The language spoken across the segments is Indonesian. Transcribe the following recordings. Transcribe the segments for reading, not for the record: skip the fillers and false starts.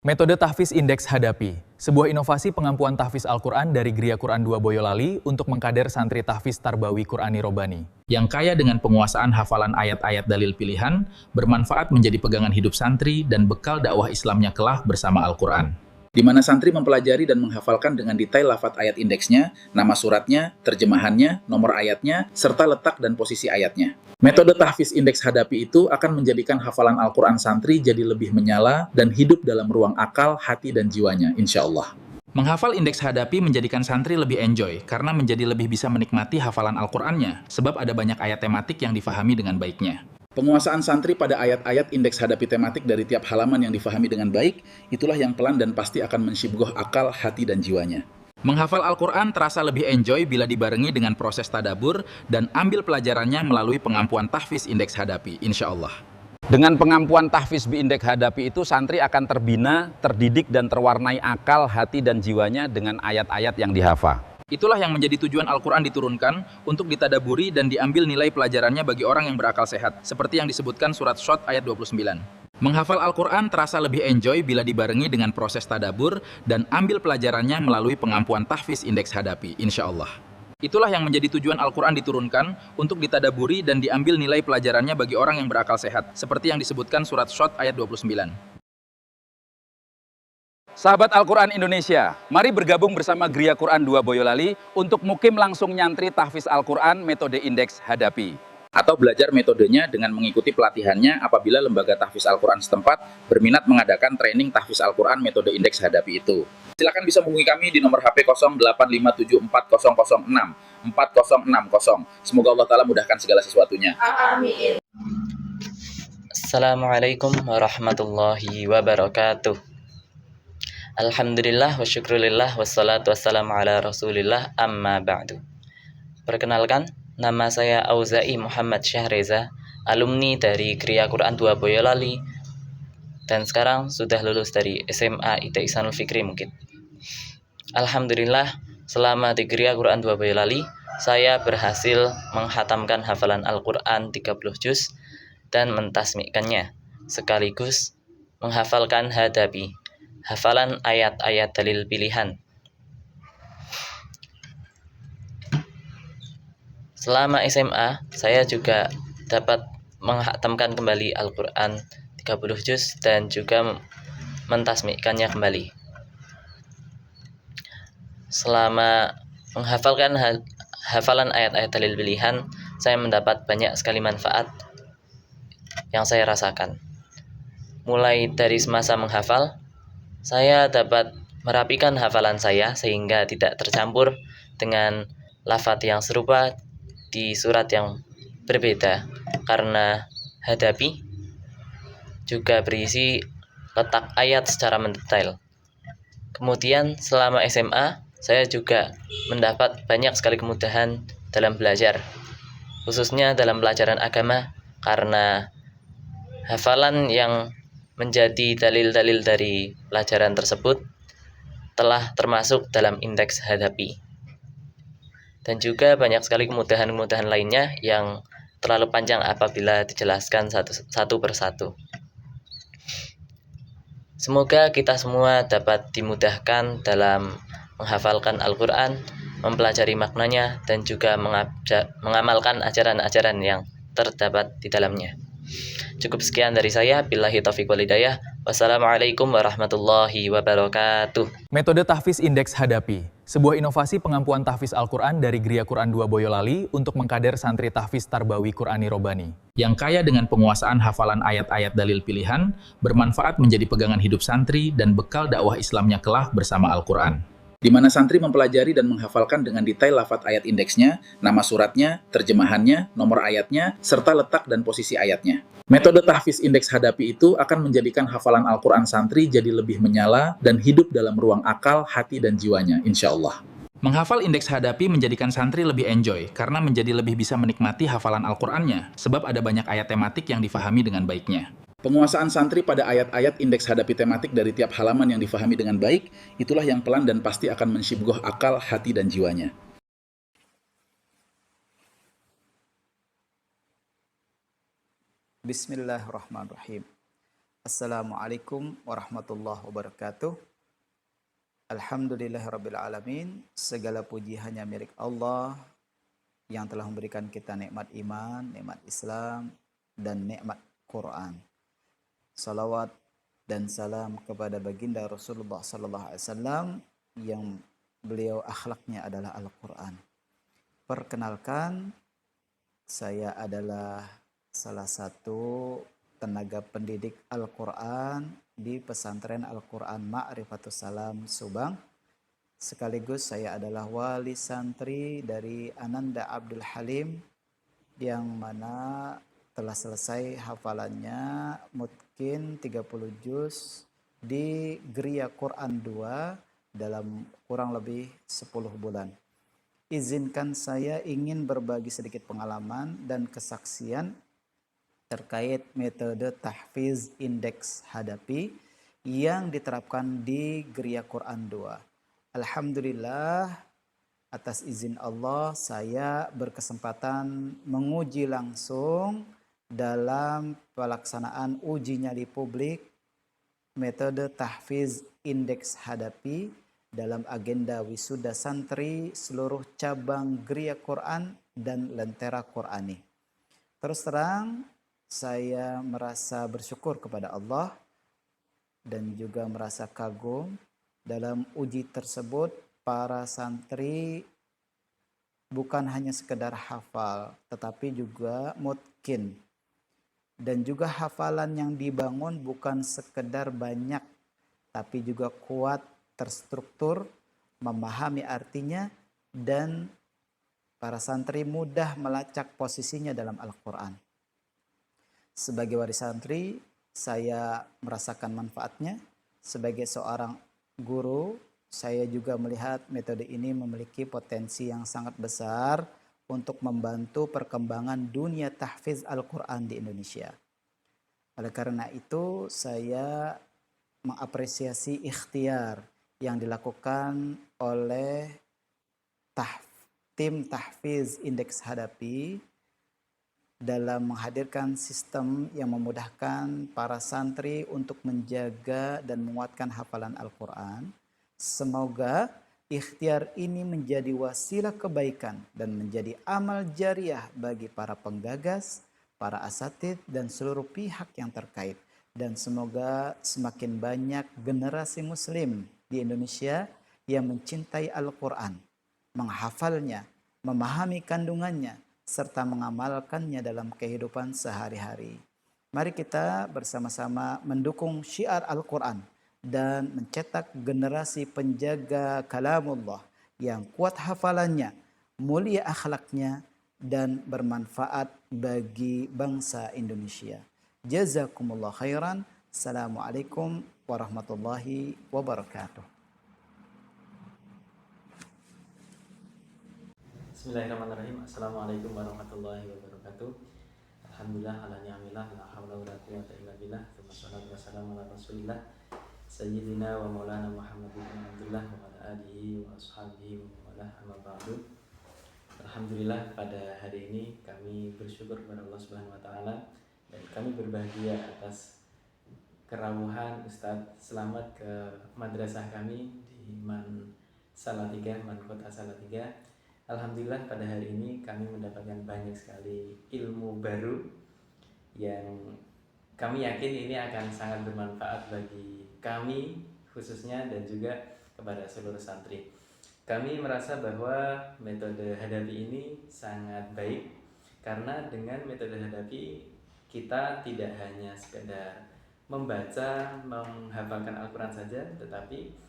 Metode tahfiz indeks hadapi, sebuah inovasi pengampuan tahfiz Al-Quran dari Gria Quran 2 Boyolali untuk mengkader santri tahfiz Tarbawi Qurani Robani. Yang kaya dengan penguasaan hafalan ayat-ayat dalil pilihan, bermanfaat menjadi pegangan hidup santri dan bekal dakwah Islamnya kelak bersama Al-Quran. Di mana santri mempelajari dan menghafalkan dengan detail lafaz ayat indeksnya, nama suratnya, terjemahannya, nomor ayatnya, serta letak dan posisi ayatnya. Metode tahfiz indeks hadapi itu akan menjadikan hafalan Al-Quran santri jadi lebih menyala dan hidup dalam ruang akal, hati, dan jiwanya, insya Allah. Menghafal indeks hadapi menjadikan santri lebih enjoy karena menjadi lebih bisa menikmati hafalan Al-Qurannya, sebab ada banyak ayat tematik yang difahami dengan baiknya. Penguasaan santri pada ayat-ayat indeks hadapi tematik dari tiap halaman yang difahami dengan baik, itulah yang pelan dan pasti akan mensyibgoh akal, hati, dan jiwanya. Menghafal Al-Quran terasa lebih enjoy bila dibarengi dengan proses tadabur dan ambil pelajarannya melalui pengampuan tahfiz indeks hadapi, insya Allah. Dengan pengampuan tahfiz bi indeks hadapi itu, santri akan terbina, terdidik, dan terwarnai akal, hati, dan jiwanya dengan ayat-ayat yang dihafal. Itulah yang menjadi tujuan Al-Quran diturunkan untuk ditadaburi dan diambil nilai pelajarannya bagi orang yang berakal sehat, seperti yang disebutkan surat Shad ayat 29. Menghafal Al-Quran terasa lebih enjoy bila dibarengi dengan proses tadabur dan ambil pelajarannya melalui pengampuan tahfiz indeks hadapi, insya Allah. Itulah yang menjadi tujuan Al-Quran diturunkan untuk ditadaburi dan diambil nilai pelajarannya bagi orang yang berakal sehat, seperti yang disebutkan surat Shad ayat 29. Sahabat Al-Quran Indonesia, mari bergabung bersama Gria Quran 2 Boyolali untuk mukim langsung nyantri tahfiz Al-Quran metode indeks hadapi. Atau belajar metodenya dengan mengikuti pelatihannya apabila lembaga tahfiz Al-Quran setempat berminat mengadakan training tahfiz Al-Quran metode indeks hadapi itu. Silakan bisa menghubungi kami di nomor HP 085740064060. Semoga Allah Ta'ala mudahkan segala sesuatunya. Amin. Assalamualaikum warahmatullahi wabarakatuh. Alhamdulillah wa syukrulillah wassalatu wassalamu ala rasulillah amma ba'du. Perkenalkan, nama saya Auza'i Muhammad Syahreza, alumni dari Gria Quran 2 Boyolali, dan sekarang sudah lulus dari SMA IT Ihsanul Fikri mungkin. Alhamdulillah, selama di Gria Quran 2 Boyolali, saya berhasil menghatamkan hafalan Al-Quran 30 juz dan mentasmikkannya, sekaligus menghafalkan hadapi, hafalan ayat-ayat dalil pilihan. Selama SMA, saya juga dapat menghatamkan kembali Al-Quran 30 juz dan juga mentasmikkannya kembali. Selama menghafalkan hafalan ayat-ayat dalil pilihan, saya mendapat banyak sekali manfaat yang saya rasakan. Mulai dari semasa menghafal, saya dapat merapikan hafalan saya sehingga tidak tercampur dengan lafaz yang serupa di surat yang berbeda, karena hadapi juga berisi letak ayat secara mendetail. Kemudian selama SMA, saya juga mendapat banyak sekali kemudahan dalam belajar, khususnya dalam pelajaran agama, karena hafalan yang menjadi dalil-dalil dari pelajaran tersebut telah termasuk dalam indeks hadapi. Dan juga banyak sekali kemudahan-kemudahan lainnya yang terlalu panjang apabila dijelaskan satu persatu. Semoga kita semua dapat dimudahkan dalam menghafalkan Al-Quran, mempelajari maknanya, dan juga mengamalkan ajaran-ajaran yang terdapat di dalamnya. Cukup sekian dari saya. Billahi taufiq wal hidayah. Wassalamualaikum warahmatullahi wabarakatuh. Metode tahfiz indeks hadapi, sebuah inovasi pengampuan tahfiz Al-Quran dari Gria Quran 2 Boyolali untuk mengkader santri tahfiz Tarbawi Qurani Robani. Yang kaya dengan penguasaan hafalan ayat-ayat dalil pilihan, bermanfaat menjadi pegangan hidup santri dan bekal dakwah Islamnya kelak bersama Al-Quran. Di mana santri mempelajari dan menghafalkan dengan detail lafaz ayat indeksnya, nama suratnya, terjemahannya, nomor ayatnya, serta letak dan posisi ayatnya. Metode tahfiz indeks hadapi itu akan menjadikan hafalan Al-Quran santri jadi lebih menyala dan hidup dalam ruang akal, hati, dan jiwanya, insya Allah. Menghafal indeks hadapi menjadikan santri lebih enjoy karena menjadi lebih bisa menikmati hafalan Al-Qurannya, sebab ada banyak ayat tematik yang difahami dengan baiknya. Penguasaan santri pada ayat-ayat indeks hadapi tematik dari tiap halaman yang difahami dengan baik, itulah yang pelan dan pasti akan mensyibgoh akal, hati, dan jiwanya. Bismillahirrahmanirrahim. Assalamualaikum warahmatullahi wabarakatuh. Alhamdulillahirabbil alamin. Segala puji hanya milik Allah yang telah memberikan kita nikmat iman, nikmat Islam, dan nikmat Quran. Salawat dan salam kepada baginda Rasulullah sallallahu alaihi wasallam yang beliau akhlaknya adalah Al-Quran. Perkenalkan, saya adalah salah satu tenaga pendidik Al-Quran di pesantren Al-Quran Ma'rifatus Salam Subang. Sekaligus saya adalah wali santri dari Ananda Abdul Halim yang mana telah selesai hafalannya mungkin 30 juz di Geria Quran 2 dalam kurang lebih 10 bulan. Izinkan saya ingin berbagi sedikit pengalaman dan kesaksian terkait metode tahfiz indeks hadapi yang diterapkan di Geria Quran 2. Alhamdulillah, atas izin Allah saya berkesempatan menguji langsung dalam pelaksanaan uji nyali publik metode tahfiz indeks hadapi dalam agenda wisuda santri seluruh cabang Geria Quran dan Lentera Qurani. Terus terang, saya merasa bersyukur kepada Allah dan juga merasa kagum dalam uji tersebut. Para santri bukan hanya sekedar hafal, tetapi juga mutkin. Dan juga hafalan yang dibangun bukan sekedar banyak, tapi juga kuat, terstruktur, memahami artinya, dan para santri mudah melacak posisinya dalam Al-Quran. Sebagai wali santri, saya merasakan manfaatnya. Sebagai seorang guru, saya juga melihat metode ini memiliki potensi yang sangat besar untuk membantu perkembangan dunia tahfiz Al-Quran di Indonesia. Oleh karena itu, saya mengapresiasi ikhtiar yang dilakukan oleh tim tahfiz indeks hadapi dalam menghadirkan sistem yang memudahkan para santri untuk menjaga dan menguatkan hafalan Al-Quran. Semoga ikhtiar ini menjadi wasilah kebaikan dan menjadi amal jariah bagi para penggagas, para asatidz, dan seluruh pihak yang terkait. Dan semoga semakin banyak generasi muslim di Indonesia yang mencintai Al-Quran, menghafalnya, memahami kandungannya, serta mengamalkannya dalam kehidupan sehari-hari. Mari kita bersama-sama mendukung syiar Al-Quran dan mencetak generasi penjaga kalamullah yang kuat hafalannya, mulia akhlaknya, dan bermanfaat bagi bangsa Indonesia. Jazakumullah khairan. Assalamualaikum warahmatullahi wabarakatuh. Bismillahirrahmanirrahim. Assalamualaikum warahmatullahi wabarakatuh. Alhamdulillah ala ni'amillah la haula wala quwwata illa billah. Wassalatu wassalamu ala Rasulillah sayyidina wa maulana Muhammad bin Abdullah wa ala alihi wa ashabihi wa wala amma ba'du. Alhamdulillah, pada hari ini kami bersyukur kepada Allah Subhanahu wa taala dan kami berbahagia atas kerawuhan Ustadz Selamat ke madrasah kami di Man Salatiga, Man Kota Salatiga. Alhamdulillah, pada hari ini kami mendapatkan banyak sekali ilmu baru yang kami yakin ini akan sangat bermanfaat bagi kami khususnya dan juga kepada seluruh santri. Kami merasa bahwa metode hadapi ini sangat baik karena dengan metode hadapi kita tidak hanya sekedar membaca, menghafalkan Al-Quran saja, tetapi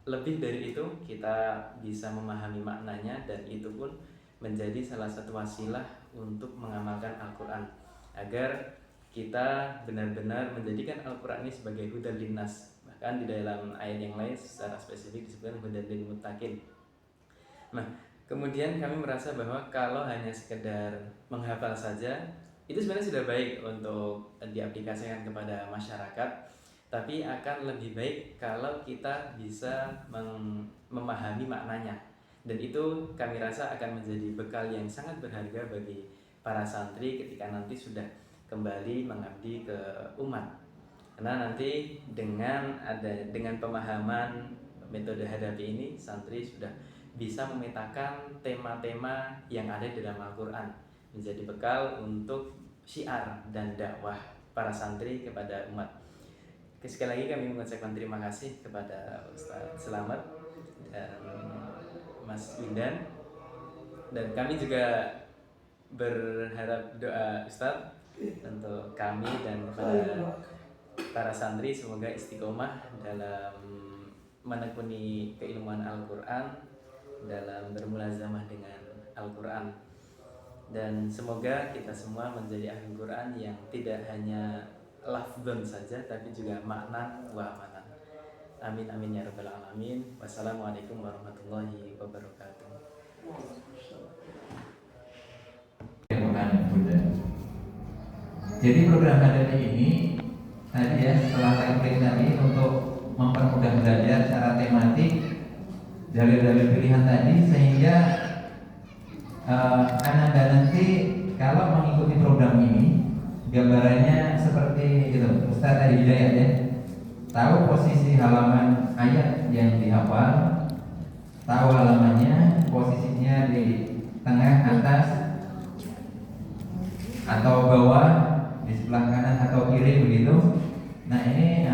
lebih dari itu kita bisa memahami maknanya dan itu pun menjadi salah satu wasilah untuk mengamalkan Al-Quran agar kita benar-benar menjadikan Al-Quran ini sebagai hudan linnas. Bahkan di dalam ayat yang lain secara spesifik disebutkan hudan lil muttaqin. Nah, kemudian kami merasa bahwa kalau hanya sekedar menghafal saja itu sebenarnya sudah baik untuk diaplikasikan kepada masyarakat. Tapi akan lebih baik kalau kita bisa memahami maknanya. Dan itu kami rasa akan menjadi bekal yang sangat berharga bagi para santri ketika nanti sudah kembali mengabdi ke umat. Karena nanti dengan pemahaman metode hadapi ini, santri sudah bisa memetakan tema-tema yang ada di dalam Al-Quran, menjadi bekal untuk syiar dan dakwah para santri kepada umat. Sekali lagi kami mengucapkan terima kasih kepada Ustaz Selamat dan Mas Windan, dan kami juga berharap doa Ustaz untuk kami dan kepada para santri, semoga istiqomah dalam menekuni keilmuan Al-Quran, dalam bermulazamah dengan Al-Quran, dan semoga kita semua menjadi ahli Quran yang tidak hanya lafzon saja tapi juga makna wa amalan. Amin amin ya rabbal alamin. Wassalamualaikum warahmatullahi wabarakatuh. Jadi program hadapi ini tadi ya, setelah template tadi untuk mempermudah belajar secara tematik dalil-dalil pilihan tadi, sehingga Anda nanti kalau mengikuti program ini gambarannya seperti itu. Ustaz tadi Hidayat ya, tahu posisi halaman ayat yang dihafal, tahu halamannya, posisinya di tengah, atas atau bawah, di sebelah kanan atau kiri begitu. Nah ini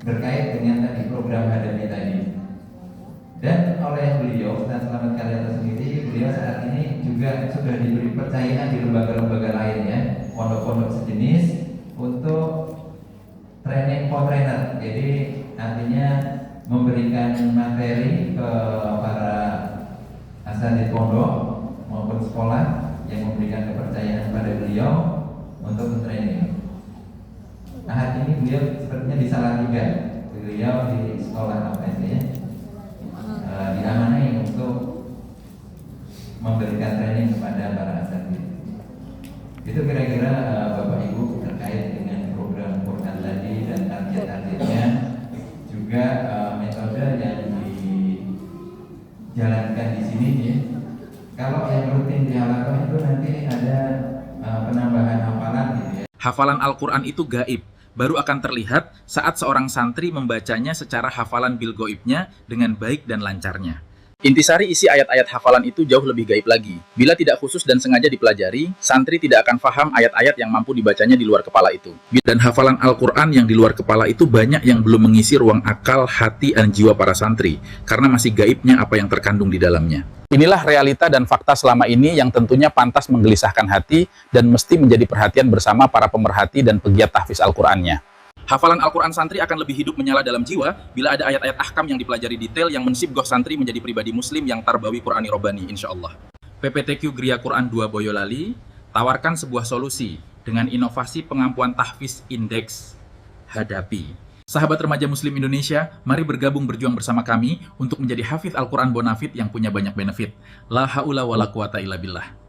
berkait dengan tadi program hadapi tadi. Dan oleh beliau, Ustaz Selamat Karyata sendiri, beliau saat ini juga sudah diberi percayaan di lembaga-lembaga lainnya, pondok-pondok sejenis, untuk training co-trainer. Jadi artinya memberikan materi ke para asatidz pondok maupun sekolah yang memberikan kepercayaan pada beliau untuk training. Nah, hari ini beliau sepertinya di Salatiga, beliau di sekolah apa itu ya, diamanai untuk memberikan training kepada para asatidz. Itu kira-kira Bapak Ibu terkait dengan program Quran tadi dan target-targetnya, juga metode yang dijalankan di sini ya. Kalau yang rutin di halaman itu nanti ada penambahan hafalan gitu ya. Hafalan Al-Quran itu gaib, baru akan terlihat saat seorang santri membacanya secara hafalan bil goibnya dengan baik dan lancarnya. Intisari isi ayat-ayat hafalan itu jauh lebih gaib lagi. Bila tidak khusus dan sengaja dipelajari, santri tidak akan faham ayat-ayat yang mampu dibacanya di luar kepala itu. Dan hafalan Al-Quran yang di luar kepala itu banyak yang belum mengisi ruang akal, hati, dan jiwa para santri, karena masih gaibnya apa yang terkandung di dalamnya. Inilah realita dan fakta selama ini yang tentunya pantas menggelisahkan hati dan mesti menjadi perhatian bersama para pemerhati dan pegiat tahfiz Al-Qurannya. Hafalan Al-Quran santri akan lebih hidup menyala dalam jiwa bila ada ayat-ayat ahkam yang dipelajari detail yang mensibgoh santri menjadi pribadi muslim yang tarbawi Qurani Robani, insya Allah. PPTQ Gria Quran 2 Boyolali tawarkan sebuah solusi dengan inovasi pengampuan tahfiz indeks hadapi. Sahabat remaja muslim Indonesia, mari bergabung berjuang bersama kami untuk menjadi hafidz Al-Quran bonafid yang punya banyak benefit. La haula wa la quwata illa billah.